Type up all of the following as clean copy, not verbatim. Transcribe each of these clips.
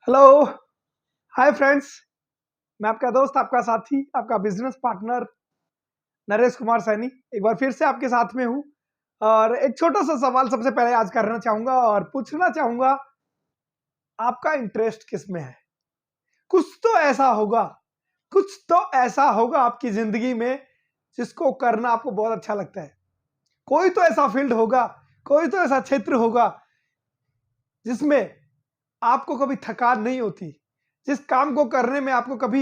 Hello, hi friends. मैं आपका दोस्त, आपका साथी, आपका बिजनेस पार्टनर नरेश कुमार सैनी एक बार फिर से आपके साथ में हूं। और एक छोटा सा सवाल सबसे पहले आज करना चाहूंगा और पूछना चाहूंगा, आपका इंटरेस्ट किस में है? कुछ तो ऐसा होगा, कुछ तो ऐसा होगा आपकी जिंदगी में जिसको करना आपको बहुत अच्छा लगता है। कोई तो ऐसा फील्ड होगा, कोई तो ऐसा क्षेत्र होगा जिसमें आपको कभी थकान नहीं होती, जिस काम को करने में आपको कभी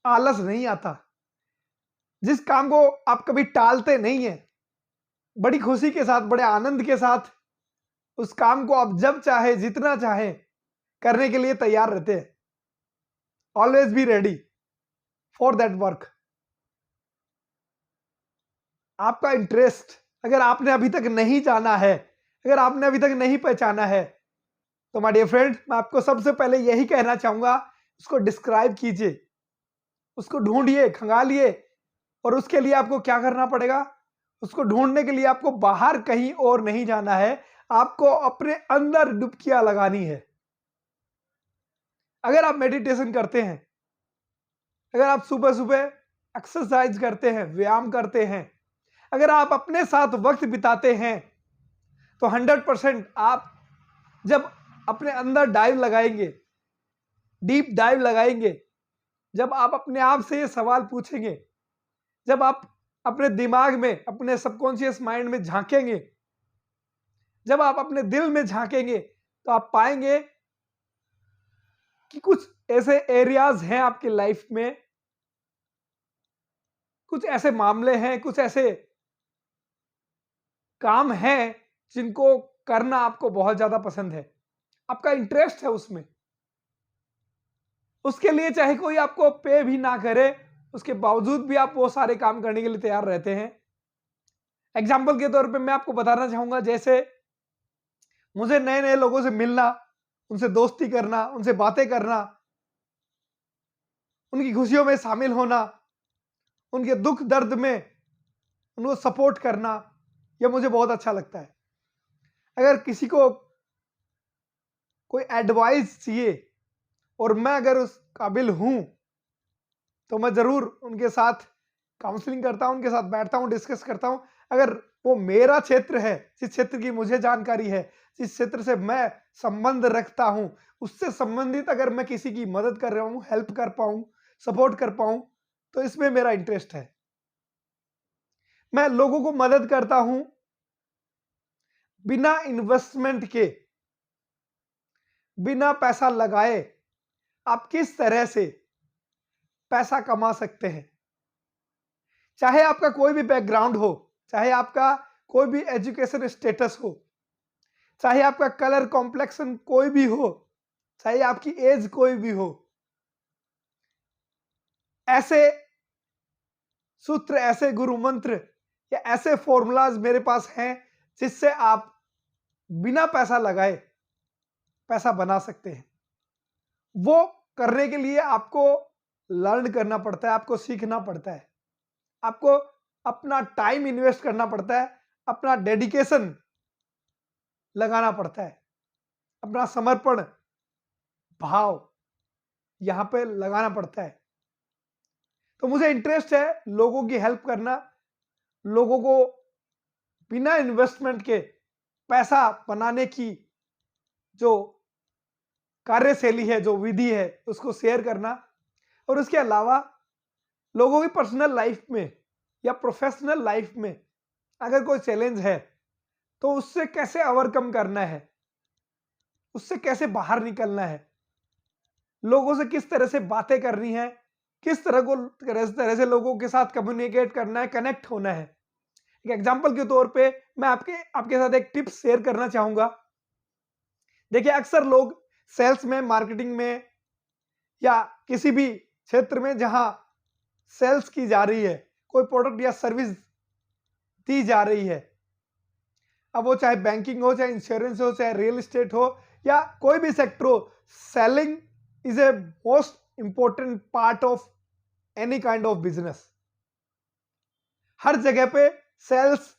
आलस नहीं आता, जिस काम को आप कभी टालते नहीं है। बड़ी खुशी के साथ, बड़े आनंद के साथ उस काम को आप जब चाहे, जितना चाहे करने के लिए तैयार रहते हैं। Always be ready for that work. आपका इंटरेस्ट अगर आपने अभी तक नहीं जाना है, अगर आपने अभी तक नहीं पहचाना है, तो माय डियर फ्रेंड, मैं आपको सबसे पहले यही कहना चाहूंगा, उसको डिस्क्राइब कीजिए, उसको ढूंढिए, खंगालिए। और उसके लिए आपको क्या करना पड़ेगा? उसको ढूंढने के लिए आपको बाहर कहीं और नहीं जाना है, आपको अपने अंदर डुबकियां लगानी है। अगर आप मेडिटेशन करते हैं, अगर आप सुबह सुबह एक्सरसाइज करते हैं, व्यायाम करते हैं, अगर आप अपने साथ वक्त बिताते हैं, तो 100% आप जब अपने अंदर डाइव लगाएंगे, डीप डाइव लगाएंगे, जब आप अपने आप से ये सवाल पूछेंगे, जब आप अपने दिमाग में, अपने सबकॉन्शियस माइंड में झांकेंगे, जब आप अपने दिल में झांकेंगे, तो आप पाएंगे कि कुछ ऐसे एरियाज हैं आपकी लाइफ में, कुछ ऐसे मामले हैं, कुछ ऐसे काम हैं जिनको करना आपको बहुत ज्यादा पसंद है, आपका इंटरेस्ट है उसमें। उसके लिए चाहे कोई आपको पे भी ना करे, उसके बावजूद भी आप वो सारे काम करने के लिए तैयार रहते हैं। एग्जाम्पल के तौर पे मैं आपको बताना चाहूंगा, जैसे मुझे नए नए लोगों से मिलना, उनसे दोस्ती करना, उनसे बातें करना, उनकी खुशियों में शामिल होना, उनके दुख दर्द में उनको सपोर्ट करना, यह मुझे बहुत अच्छा लगता है। अगर किसी को कोई एडवाइस चाहिए और मैं अगर उस काबिल हूं, तो मैं जरूर उनके साथ काउंसलिंग करता हूं, उनके साथ बैठता हूं, डिस्कस करता हूं। अगर वो मेरा क्षेत्र है, जिस क्षेत्र की मुझे जानकारी है, जिस क्षेत्र से मैं संबंध रखता हूं, उससे संबंधित अगर मैं किसी की मदद कर रहा हूं, हेल्प कर पाऊं, सपोर्ट कर पाऊं, तो इसमें मेरा इंटरेस्ट है। मैं लोगों को मदद करता हूं बिना इन्वेस्टमेंट के, बिना पैसा लगाए। आप किस तरह से पैसा कमा सकते हैं, चाहे आपका कोई भी बैकग्राउंड हो, चाहे आपका कोई भी एजुकेशन स्टेटस हो, चाहे आपका कलर कॉम्प्लेक्शन कोई भी हो, चाहे आपकी एज कोई भी हो। ऐसे सूत्र, ऐसे गुरु मंत्र या ऐसे फॉर्मूलाज मेरे पास हैं जिससे आप बिना पैसा लगाए पैसा बना सकते हैं। वो करने के लिए आपको लर्न करना पड़ता है, आपको सीखना पड़ता है, आपको अपना टाइम इन्वेस्ट करना पड़ता है, अपना डेडिकेशन लगाना पड़ता है, अपना समर्पण भाव यहां पे लगाना पड़ता है। तो मुझे इंटरेस्ट है लोगों की हेल्प करना, लोगों को बिना इन्वेस्टमेंट के पैसा बनाने की जो कार्यशैली है, जो विधि है, उसको शेयर करना। और उसके अलावा लोगों की पर्सनल लाइफ में या प्रोफेशनल लाइफ में अगर कोई चैलेंज है, तो उससे कैसे ओवरकम करना है, उससे कैसे बाहर निकलना है, लोगों से किस तरह से बातें करनी है, किस तरह से लोगों के साथ कम्युनिकेट करना है, कनेक्ट होना है। एक एग्जांपल के तौर पे मैं आपके साथ एक टिप्स शेयर करना चाहूंगा। देखिए, अक्सर लोग सेल्स में, मार्केटिंग में या किसी भी क्षेत्र में जहां सेल्स की जा रही है, कोई प्रोडक्ट या सर्विस दी जा रही है, अब वो चाहे बैंकिंग हो, चाहे इंश्योरेंस हो, चाहे रियल एस्टेट हो, या कोई भी सेक्टर हो, selling is a most important part of any kind of business. हर जगह पे सेल्स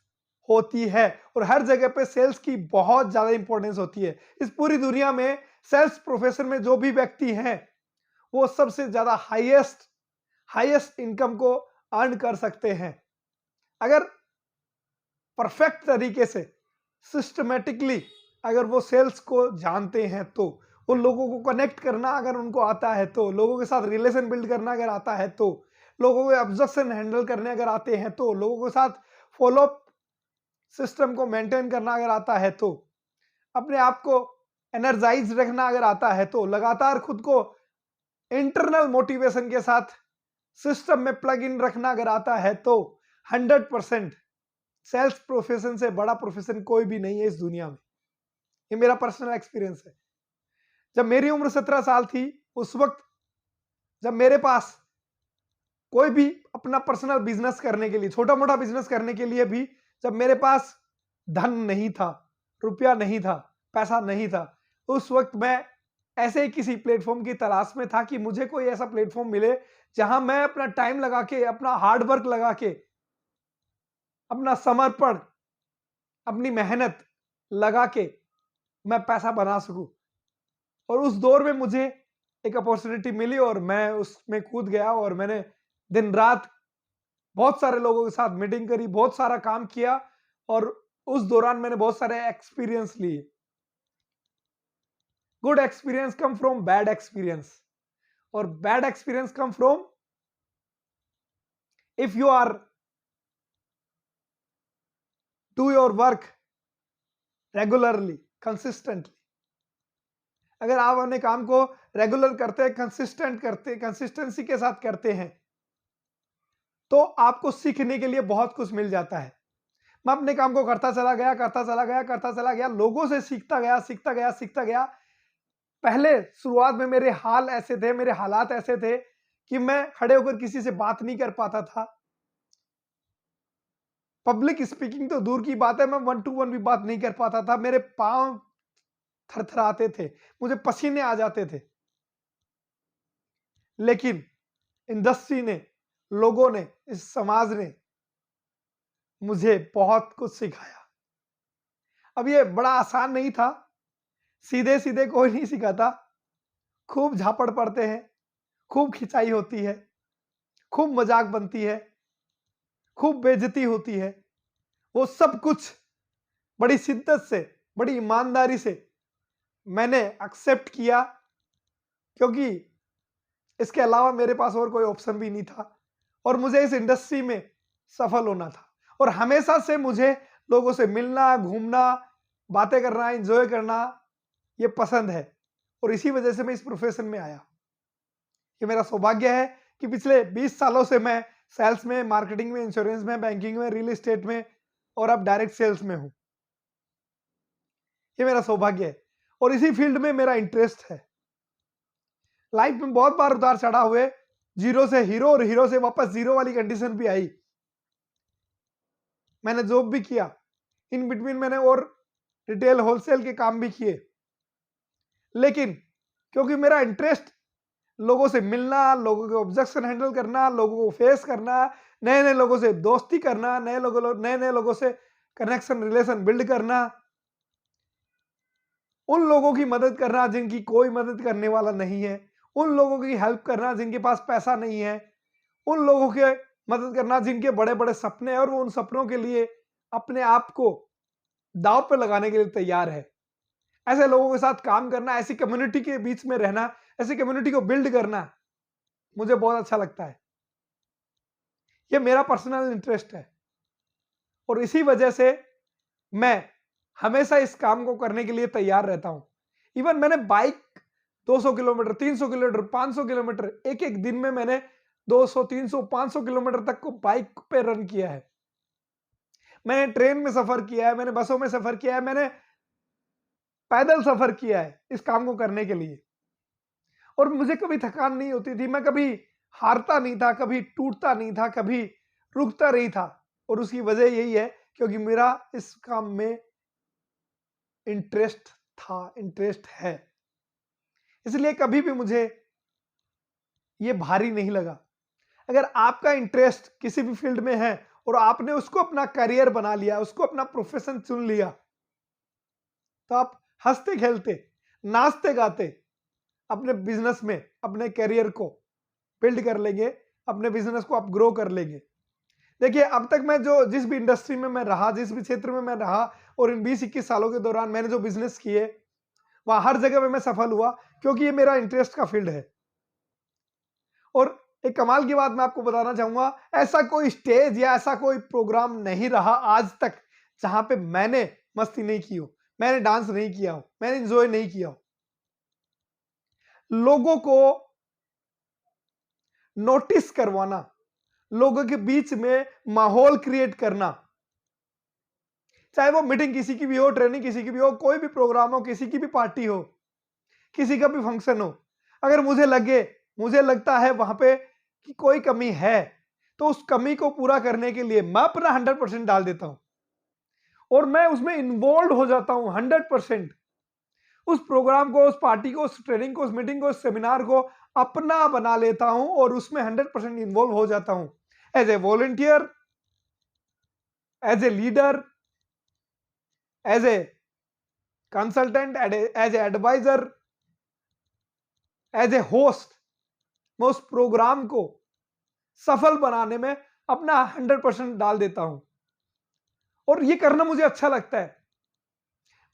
होती है और हर जगह पे सेल्स की बहुत ज्यादा इंपॉर्टेंस होती है। इस पूरी दुनिया में सेल्स प्रोफेशन में जो भी व्यक्ति हैं वो सबसे ज्यादा हाईएस्ट इनकम को अर्न कर सकते हैं अगर परफेक्ट तरीके से सिस्टमेटिकली अगर वो सेल्स को जानते हैं तो, वो लोगों को कनेक्ट करना अगर उनको आता है तो, लोगों के साथ रिलेशन बिल्ड करना अगर आता है तो, लोगों के ऑब्जेक्शन हैंडल करने अगर आते हैं तो, लोगों के साथ फॉलोअप सिस्टम को मेंटेन करना अगर आता है तो, अपने आप को एनर्जाइज रखना अगर आता है तो, लगातार खुद को इंटरनल मोटिवेशन के साथ सिस्टम में प्लग इन रखना अगर आता है तो 100% सेल्स प्रोफेशन से बड़ा प्रोफेशन कोई भी नहीं है इस दुनिया में। ये मेरा पर्सनल एक्सपीरियंस है। जब मेरी उम्र 17 साल थी उस वक्त जब मेरे पास कोई भी अपना पर्सनल बिजनेस करने के लिए, छोटा मोटा बिजनेस करने के लिए भी जब मेरे पास धन नहीं था, रुपया नहीं था, पैसा नहीं था, उस वक्त मैं ऐसे ही किसी प्लेटफॉर्म की तलाश में था कि मुझे कोई ऐसा प्लेटफॉर्म मिले जहां मैं अपना टाइम लगा के, अपना हार्ड वर्क लगा के, अपना समर्पण, अपनी मेहनत लगा के मैं पैसा बना सकूं। और उस दौर में मुझे एक अपॉर्चुनिटी मिली और मैं उसमें कूद गया और मैंने दिन रात बहुत सारे लोगों के साथ मीटिंग करी, बहुत सारा काम किया और उस दौरान मैंने बहुत सारे एक्सपीरियंस लिए। Good experience come from bad experience और bad experience come from if you are do your work regularly, consistently. अगर आप अपने काम को रेगुलर करते हैं, कंसिस्टेंट करते, कंसिस्टेंसी के साथ करते हैं तो आपको सीखने के लिए बहुत कुछ मिल जाता है। मैं अपने काम को करता चला गया, लोगों से सीखता गया। पहले शुरुआत में मेरे हाल ऐसे थे, मेरे हालात ऐसे थे कि मैं खड़े होकर किसी से बात नहीं कर पाता था। पब्लिक स्पीकिंग तो दूर की बात है, मैं 1 to 1 भी बात नहीं कर पाता था। मेरे पांव थरथराते थे, मुझे पसीने आ जाते थे। लेकिन इंडस्ट्री ने, लोगों ने, इस समाज ने मुझे बहुत कुछ सिखाया। अब ये बड़ा आसान नहीं था, सीधे सीधे कोई नहीं सिखाता। खूब झापड़ पड़ते हैं, खूब खिंचाई होती है, खूब मजाक बनती है, खूब बेइज्जती होती है। वो सब कुछ बड़ी शिद्दत से, बड़ी ईमानदारी से मैंने एक्सेप्ट किया क्योंकि इसके अलावा मेरे पास और कोई ऑप्शन भी नहीं था और मुझे इस इंडस्ट्री में सफल होना था। और हमेशा से मुझे लोगों से मिलना, घूमना, बातें करना, एंजॉय करना ये पसंद है और इसी वजह से मैं इस प्रोफेशन में आया। ये मेरा सौभाग्य है कि पिछले 20 सालों से मैं सेल्स में, मार्केटिंग में, इंश्योरेंस में, बैंकिंग में, रियल एस्टेट में और अब डायरेक्ट सेल्स में हूं। ये मेरा सौभाग्य है और इसी फील्ड में मेरा इंटरेस्ट है। लाइफ में बहुत बार उतार चढ़ाव हुए, जीरो से हीरो और हीरो से वापस जीरो वाली कंडीशन भी आई। मैंने जॉब भी किया, इन बिटवीन मैंने और रिटेल होलसेल के काम भी किए। लेकिन क्योंकि मेरा इंटरेस्ट लोगों से मिलना, लोगों के ऑब्जेक्शन हैंडल करना, लोगों को फेस करना, नए नए लोगों से दोस्ती करना, नए नए लोगों से कनेक्शन, रिलेशन बिल्ड करना, उन लोगों की मदद करना जिनकी कोई मदद करने वाला नहीं है, उन लोगों की हेल्प करना जिनके पास पैसा नहीं है, उन लोगों के मदद करना जिनके बड़े बड़े सपने हैं और वो उन सपनों के लिए अपने आप को दांव पे लगाने के लिए तैयार है। ऐसे लोगों के साथ काम करना, ऐसी कम्युनिटी के बीच में रहना, ऐसी कम्युनिटी को बिल्ड करना मुझे बहुत अच्छा लगता है। ये मेरा पर्सनल इंटरेस्ट है और इसी वजह से मैं हमेशा इस काम को करने के लिए तैयार रहता हूं। इवन मैंने बाइक 200 किलोमीटर, 300 किलोमीटर, 500 किलोमीटर, एक एक दिन में मैंने 200, 300, 500 किलोमीटर तक को बाइक पे रन किया है। मैंने ट्रेन में सफर किया है, मैंने बसों में सफर किया है, मैंने पैदल सफर किया है इस काम को करने के लिए और मुझे कभी थकान नहीं होती थी। मैं कभी हारता नहीं था, कभी टूटता नहीं था, कभी रुकता नहीं था और उसकी वजह यही है क्योंकि मेरा इस काम में इंटरेस्ट था, इंटरेस्ट है। इसलिए कभी भी मुझे ये भारी नहीं लगा। अगर आपका इंटरेस्ट किसी भी फील्ड में है और आपने उसको अपना करियर बना लिया, उसको अपना प्रोफेशन चुन लिया, तो आप हंसते खेलते नाचते गाते अपने बिजनेस में अपने करियर को बिल्ड कर लेंगे, अपने बिजनेस को आप ग्रो कर लेंगे। देखिए, अब तक मैं जो जिस भी इंडस्ट्री में मैं रहा, जिस भी क्षेत्र में मैं रहा, और इन 20-21 सालों के दौरान मैंने जो बिजनेस किए, वहां हर जगह पे मैं सफल हुआ, क्योंकि ये मेरा इंटरेस्ट का फील्ड है। और एक कमाल की बात मैं आपको बताना चाहूंगा, ऐसा कोई स्टेज या ऐसा कोई प्रोग्राम नहीं रहा आज तक जहां पे मैंने मस्ती नहीं की हो, मैंने डांस नहीं किया हो, मैंने एंजॉय नहीं किया हो। लोगों को नोटिस करवाना, लोगों के बीच में माहौल क्रिएट करना, चाहे वो मीटिंग किसी की भी हो, ट्रेनिंग किसी की भी हो, कोई भी प्रोग्राम हो, किसी की भी पार्टी हो, किसी का भी फंक्शन हो, अगर मुझे लगता है वहां पे कि कोई कमी है, तो उस कमी को पूरा करने के लिए मैं अपना 100% डाल देता हूं और मैं उसमें इन्वॉल्व हो जाता हूं 100%। उस प्रोग्राम को, उस पार्टी को, उस ट्रेनिंग को, उस मीटिंग को, उस सेमिनार को अपना बना लेता हूं और उसमें 100% इन्वॉल्व हो जाता हूं, as a volunteer, as a leader, as a consultant, as a adviser, as a host. मैं उस प्रोग्राम को सफल बनाने में अपना 100% डाल देता हूं और ये करना मुझे अच्छा लगता है।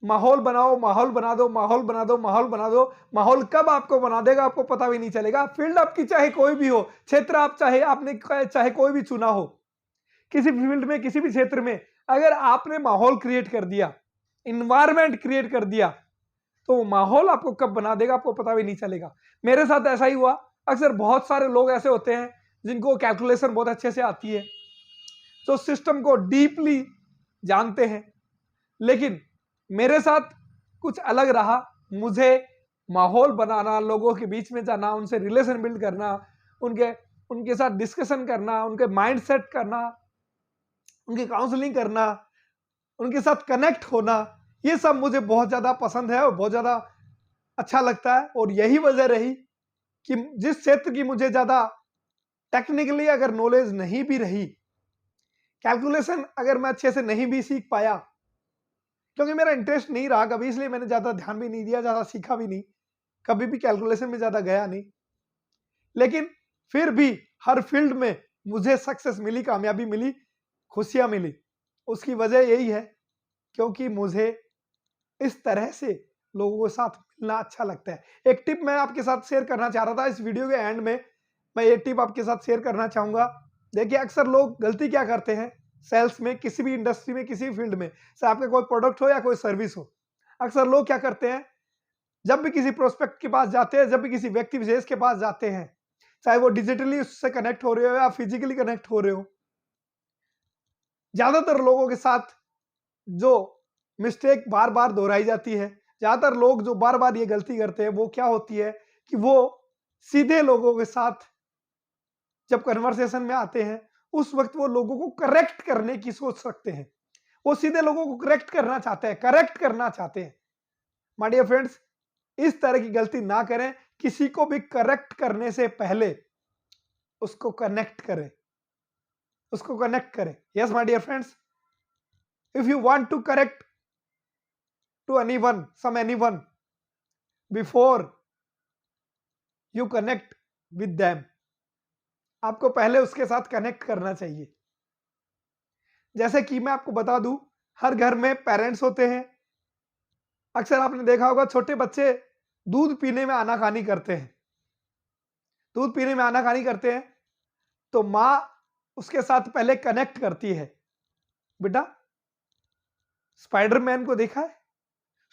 माहौल बनाओ, माहौल बना दो, माहौल बना दो, माहौल बना दो। माहौल कब आपको बना देगा आपको पता भी नहीं चलेगा। फील्ड आपकी चाहे कोई भी हो, क्षेत्र आप आपने चाहे कोई भी चुना हो, किसी भी फील्ड में, किसी भी क्षेत्र में, अगर आपने माहौल क्रिएट कर दिया, इन्वायरमेंट क्रिएट कर दिया, तो माहौल आपको कब बना देगा आपको पता भी नहीं चलेगा। मेरे साथ ऐसा ही हुआ। अक्सर बहुत सारे लोग ऐसे होते हैं जिनको कैलकुलेशन बहुत अच्छे से आती है, जो सिस्टम को डीपली जानते हैं, लेकिन मेरे साथ कुछ अलग रहा। मुझे माहौल बनाना, लोगों के बीच में जाना, उनसे रिलेशन बिल्ड करना, उनके उनके साथ डिस्कशन करना, उनके माइंड सेट करना, उनकी काउंसलिंग करना, उनके साथ कनेक्ट होना, ये सब मुझे बहुत ज्यादा पसंद है और बहुत ज्यादा अच्छा लगता है। और यही वजह रही कि जिस क्षेत्र की मुझे ज्यादा टेक्निकली अगर नॉलेज नहीं भी रही, कैलकुलेशन अगर मैं अच्छे से नहीं भी सीख पाया, क्योंकि मेरा इंटरेस्ट नहीं रहा कभी, इसलिए मैंने ज्यादा ध्यान भी नहीं दिया, ज्यादा सीखा भी नहीं, कभी भी कैलकुलेशन में ज्यादा गया नहीं, लेकिन फिर भी हर फील्ड में मुझे सक्सेस मिली, कामयाबी मिली, खुशियां मिली। उसकी वजह यही है क्योंकि मुझे इस तरह से लोगों के साथ मिलना अच्छा लगता है। एक टिप मैं आपके साथ शेयर करना चाह रहा था इस वीडियो के एंड में, मैं ये टिप आपके साथ शेयर करना चाहूंगा। देखिए, अक्सर लोग गलती क्या करते हैं सेल्स में, किसी भी इंडस्ट्री में, किसी भी फील्ड में, चाहे आपका कोई प्रोडक्ट हो या कोई सर्विस हो, अक्सर लोग क्या करते हैं, जब भी किसी प्रोस्पेक्ट के पास जाते हैं, जब भी किसी व्यक्ति विशेष के पास जाते हैं, चाहे वो डिजिटली उससे कनेक्ट हो रहे हो या फिजिकली कनेक्ट हो रहे हो, ज्यादातर लोगों के साथ जो मिस्टेक बार बार दोहराई जाती है, ज्यादातर लोग जो बार बार ये गलती करते हैं, वो क्या होती है कि वो सीधे लोगों के साथ जब कन्वर्सेशन में आते हैं, उस वक्त वो लोगों को करेक्ट करने की सोच रखते हैं। वो सीधे लोगों को करेक्ट करना चाहते हैं, करेक्ट करना चाहते हैं। माय डियर फ्रेंड्स, इस तरह की गलती ना करें। किसी को भी करेक्ट करने से पहले उसको कनेक्ट करें, उसको कनेक्ट करें। Yes my dear friends, if you want to correct to anyone before you connect with them, आपको पहले उसके साथ कनेक्ट करना चाहिए। जैसे कि मैं आपको बता दूं, हर घर में पेरेंट्स होते हैं। अक्सर आपने देखा होगा छोटे बच्चे दूध पीने में आनाकानी करते हैं, दूध पीने में आनाकानी करते हैं, तो माँ उसके साथ पहले कनेक्ट करती है। बेटा, स्पाइडरमैन को देखा है,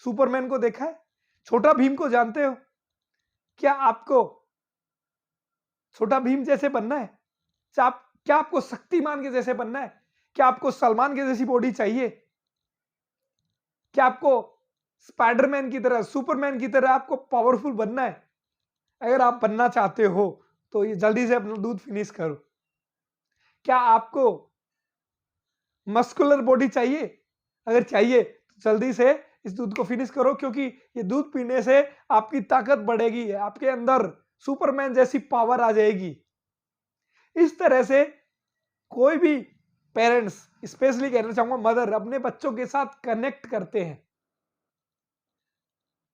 सुपरमैन को देखा है, छोटा भीम को जानते हो? क्या आपको छोटा भीम जैसे बनना है? क्या आपको शक्तिमान के जैसे बनना है? क्या आपको सलमान के जैसी बॉडी चाहिए? क्या आपको स्पाइडरमैन की तरह, सुपरमैन की तरह आपको पावरफुल बनना है? अगर आप बनना चाहते हो तो ये जल्दी से अपना दूध फिनिश करो। क्या आपको मस्कुलर बॉडी चाहिए? अगर चाहिए तो जल्दी से इस दूध को फिनिश करो, क्योंकि ये दूध पीने से आपकी ताकत बढ़ेगी, आपके अंदर सुपरमैन जैसी पावर आ जाएगी। इस तरह से कोई भी पेरेंट्स, स्पेशली कहना चाहूंगा मदर, अपने बच्चों के साथ कनेक्ट करते हैं।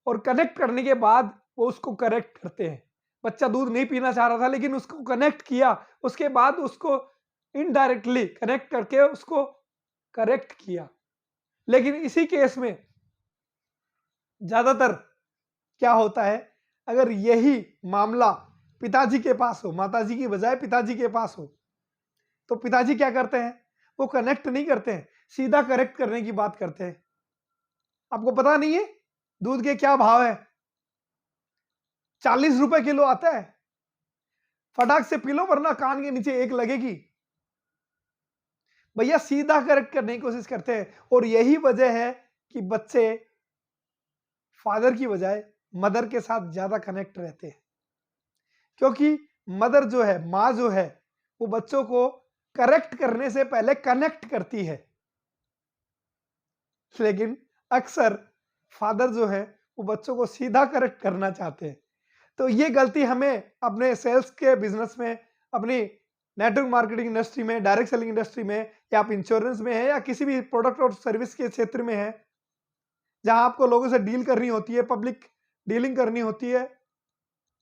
और कनेक्ट करने के बाद वो उसको करेक्ट करते हैं। बच्चा दूध नहीं पीना चाह रहा था लेकिन उसको कनेक्ट किया, उसके बाद उसको इनडायरेक्टली कनेक्ट करके उसको करेक्ट किया। लेकिन इसी केस में ज्यादातर क्या होता है, अगर यही मामला पिताजी के पास हो, माताजी की बजाय पिताजी के पास हो, तो पिताजी क्या करते हैं, वो कनेक्ट नहीं करते हैं, सीधा करेक्ट करने की बात करते हैं। आपको पता नहीं है दूध के क्या भाव है, 40 रुपए किलो आता है, फटाक से पी लो वरना कान के नीचे एक लगेगी। भैया सीधा करेक्ट करने की कोशिश करते हैं, और यही वजह है कि बच्चे फादर की बजाय मदर के साथ ज्यादा कनेक्ट रहते हैं। क्योंकि मदर जो है, माँ जो है, वो बच्चों को करेक्ट करने से पहले कनेक्ट करती है। लेकिन अक्सर फादर जो है वो बच्चों को सीधा करेक्ट करना चाहते हैं। तो ये गलती हमें अपने सेल्स के बिजनेस में, अपनी नेटवर्क मार्केटिंग इंडस्ट्री में, डायरेक्ट सेलिंग इंडस्ट्री में, या आप इंश्योरेंस में है या किसी भी प्रोडक्ट और सर्विस के क्षेत्र में है, जहां आपको लोगों से डील करनी होती है, पब्लिक डीलिंग करनी होती है,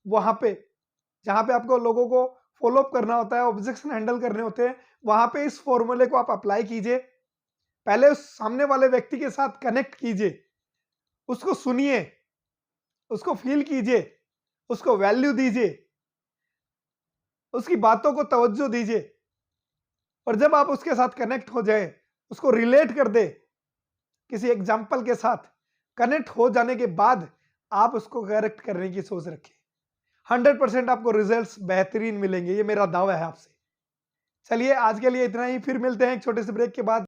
वहां पे जहां पे आपको लोगों को फॉलो अप करना होता है, ऑब्जेक्शन हैंडल करने होते हैं, वहां पे इस फॉर्मूले को आप अप्लाई कीजिए। पहले उस सामने वाले व्यक्ति के साथ कनेक्ट कीजिए, उसको सुनिए, उसको फील कीजिए, उसको वैल्यू दीजिए, उसकी बातों को तवज्जो दीजिए, और जब आप उसके साथ कनेक्ट हो जाए, उसको रिलेट कर दे किसी एग्जाम्पल के साथ, कनेक्ट हो जाने के बाद आप उसको करेक्ट करने की सोच रखें। 100% आपको रिजल्ट्स बेहतरीन मिलेंगे, ये मेरा दावा है आपसे। चलिए आज के लिए इतना ही, फिर मिलते हैं एक छोटे से ब्रेक के बाद।